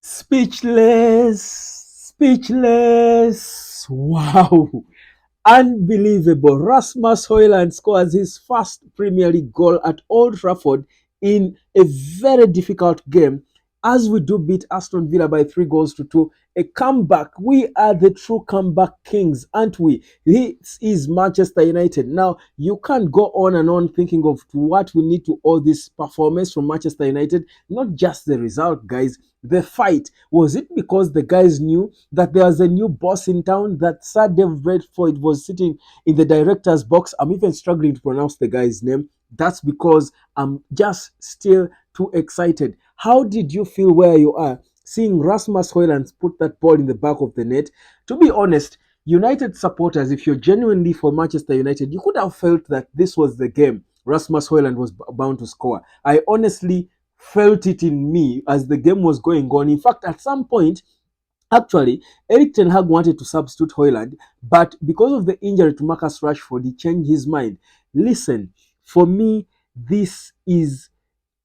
Speechless, speechless. Wow, unbelievable. Rasmus Hojlund scores his first Premier League goal at Old Trafford in a very difficult game as we do beat Aston Villa by 3 goals to 2. A comeback. We are the true comeback kings, aren't we? This is Manchester United. Now, you can't go on and on thinking of what we need to owe this performance from Manchester United. Not just the result, guys. The fight. Was it because the guys knew that there was a new boss in town, that Sir Dave Redford was sitting in the director's box? I'm even struggling to pronounce the guy's name. That's because I'm just still too excited. How did you feel where you are seeing Rasmus Hojlund put that ball in the back of the net? To be honest, United supporters, if you're genuinely for Manchester United, you could have felt that this was the game Rasmus Hojlund was bound to score. I honestly felt it in me as the game was going on. In fact, at some point, actually, Eric Ten Hag wanted to substitute Hojlund, but because of the injury to Marcus Rashford, he changed his mind. Listen, for me, this is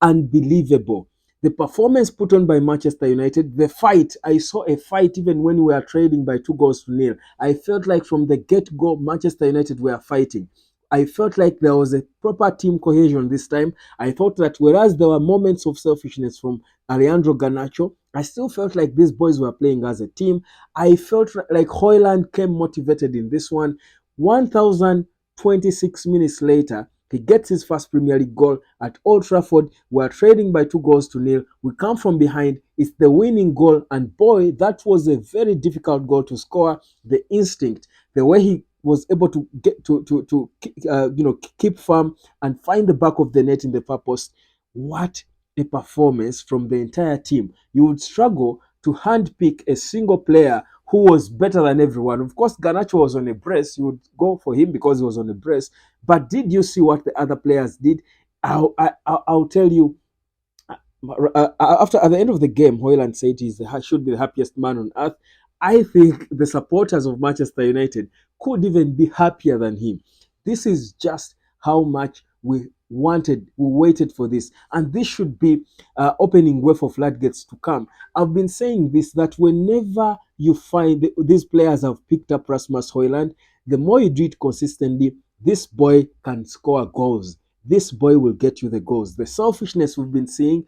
unbelievable. The performance put on by Manchester United, the fight, I saw a fight even when we were trading by 2 goals to nil. I felt like from the get-go, Manchester United were fighting. I felt like there was a proper team cohesion this time. I thought that whereas there were moments of selfishness from Alejandro Garnacho, I still felt like these boys were playing as a team. I felt like Hojlund came motivated in this one. 1,026 minutes later, he gets his first Premier League goal at Old Trafford. We're trading by 2 goals to nil. We come from behind. It's the winning goal. And boy, that was a very difficult goal to score. The instinct, the way he was able to get to keep firm and find the back of the net in the far post. What a performance from the entire team. You would struggle to handpick a single player who was better than everyone. Of course, Garnacho was on a brace. You would go for him because he was on a brace. But did you see what the other players did? I'll tell you. After at the end of the game, Hojlund said should be the happiest man on earth. I think the supporters of Manchester United could even be happier than him. This is just how much we waited for this, and this should be opening way for floodgates to come. I've been saying this that whenever you find these players have picked up Rasmus Hojlund, the more you do it consistently, this boy can score goals. This boy will get you the goals. The selfishness we've been seeing,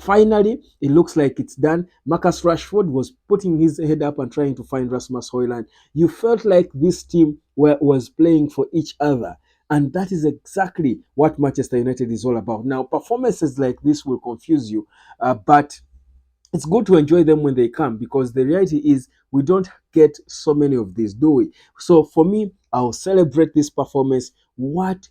finally, it looks like it's done. Marcus Rashford was putting his head up and trying to find Rasmus Hojlund. You felt like this team was playing for each other. And that is exactly what Manchester United is all about. Now, performances like this will confuse you, but it's good to enjoy them when they come, because the reality is we don't get so many of these, do we? So for me, I'll celebrate this performance. What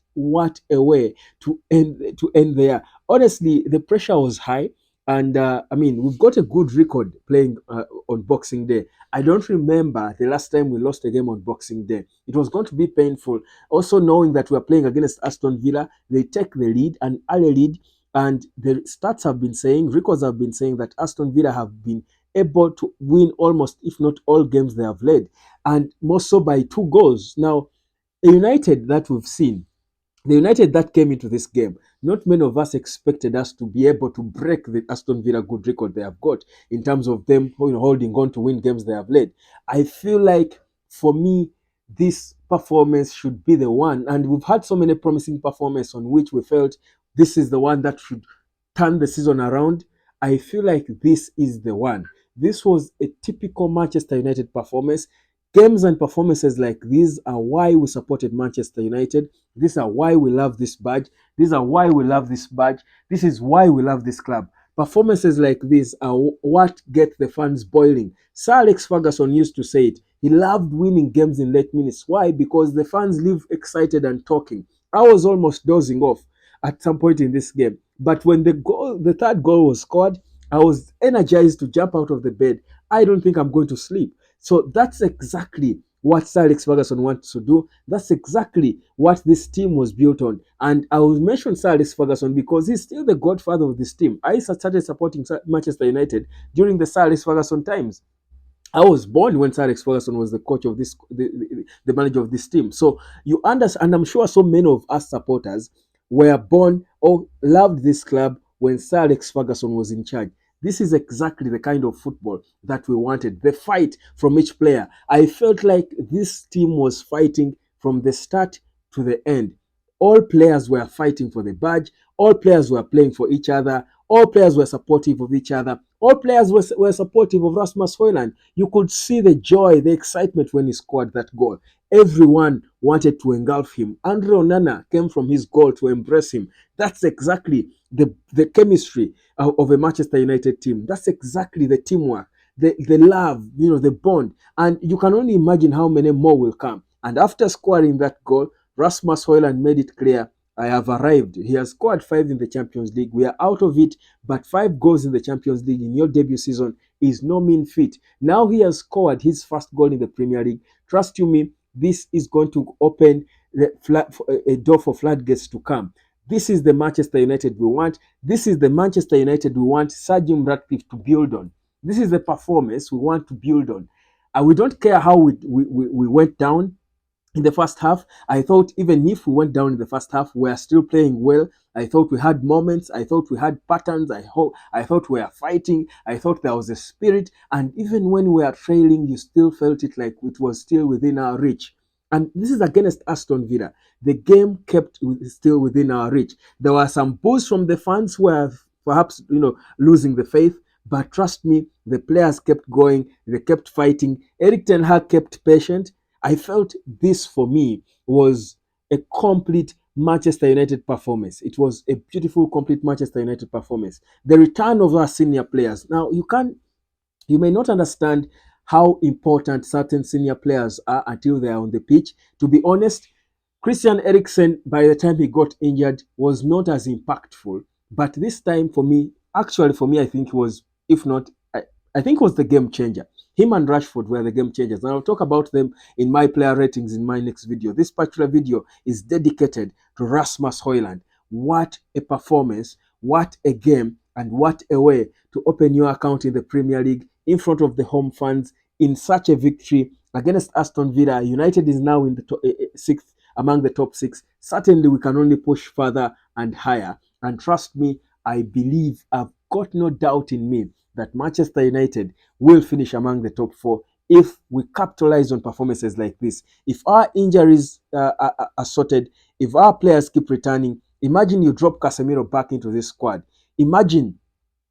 a way to end there. Honestly, the pressure was high, and I mean, we've got a good record playing on Boxing Day. I don't remember the last time we lost a game on Boxing Day. It was going to be painful. Also, knowing that we're playing against Aston Villa, they take the lead, an early lead, and the stats have been saying, records have been saying that Aston Villa have been able to win almost, if not all, games they have led, and more so by 2 goals. Now, a United that we've seen, the United that came into this game, not many of us expected us to be able to break the Aston Villa good record they have got in terms of them holding on to win games they have led. I feel like, for me, this performance should be the one. And we've had so many promising performances on which we felt this is the one that should turn the season around. I feel like this is the one. This was a typical Manchester United performance. Games and performances like these are why we supported Manchester United. These are why we love this badge. These are why we love this badge. This is why we love this club. Performances like this are what get the fans boiling. Sir Alex Ferguson used to say it. He loved winning games in late minutes. Why? Because the fans live excited and talking. I was almost dozing off at some point in this game. But when the third goal was scored, I was energized to jump out of the bed. I don't think I'm going to sleep. So that's exactly what Sir Alex Ferguson wants to do. That's exactly what this team was built on. And I will mention Sir Alex Ferguson because he's still the godfather of this team. I started supporting Manchester United during the Sir Alex Ferguson times. I was born when Sir Alex Ferguson was the coach of the manager of this team. So you understand, and I'm sure so many of us supporters were born or loved this club when Sir Alex Ferguson was in charge. This is exactly the kind of football that we wanted. The fight from each player. I felt like this team was fighting from the start to the end. All players were fighting for the badge. All players were playing for each other. All players were supportive of each other. All players were supportive of Rasmus Hojlund. You could see the joy, the excitement when he scored that goal. Everyone wanted to engulf him. Andre Onana came from his goal to embrace him. That's exactly the chemistry of a Manchester United team. That's exactly the teamwork, the love, the bond. And you can only imagine how many more will come. And after scoring that goal, Rasmus Hojlund made it clear, I have arrived. He has scored 5 in the Champions League. We are out of it, but 5 goals in the Champions League in your debut season is no mean feat. Now he has scored his first goal in the Premier League. Trust you me, this is going to open a door for floodgates to come. This is the Manchester United we want. This is the Manchester United we want Sir Jim Ratcliffe to build on. This is the performance we want to build on. And we don't care how we went down in the first half. I thought even if we went down in the first half, we are still playing well. I thought we had moments. I thought we had patterns. I thought we were fighting. I thought there was a spirit. And even when we are trailing, you still felt it like it was still within our reach. And this is against Aston Villa. The game kept still within our reach. There were some boos from the fans who were perhaps losing the faith. But trust me, the players kept going. They kept fighting. Eric Ten Hag kept patient. I felt this for me was a complete Manchester United performance. It was a beautiful, complete Manchester United performance. The return of our senior players. Now, you may not understand how important certain senior players are until they are on the pitch. To be honest, Christian Eriksen, by the time he got injured, was not as impactful. But this time, actually for me, I think he was, if not, I think it was the game changer. Him and Rashford were the game changers. And I'll talk about them in my player ratings in my next video. This particular video is dedicated to Rasmus Hojlund. What a performance, what a game, and what a way to open your account in the Premier League in front of the home fans in such a victory against Aston Villa. United is now in the sixth among the top 6. Certainly, we can only push further and higher. And trust me, I believe, I've got no doubt in me that Manchester United will finish among the top 4 if we capitalize on performances like this. If our injuries are sorted, if our players keep returning, imagine you drop Casemiro back into this squad. Imagine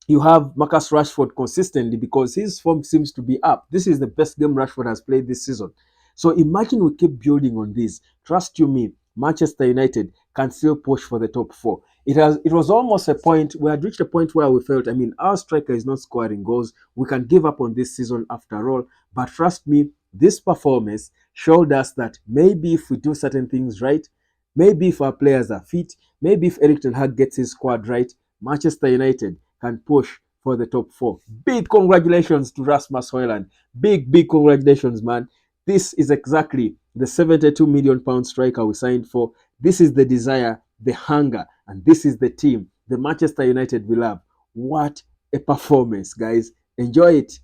you have Marcus Rashford consistently because his form seems to be up. This is the best game Rashford has played this season. So imagine we keep building on this. Trust you me, Manchester United can still push for the top 4. It was almost a point, we had reached a point where we felt, our striker is not scoring goals. We can give up on this season after all. But trust me, this performance showed us that maybe if we do certain things right, maybe if our players are fit, maybe if Eric Ten Hag gets his squad right, Manchester United can push for the top 4. Big congratulations to Rasmus Hojlund. Big congratulations, man. This is exactly the £72 million striker we signed for. This is the desire, the hunger, and this is the team, the Manchester United we love. What a performance, guys. Enjoy it.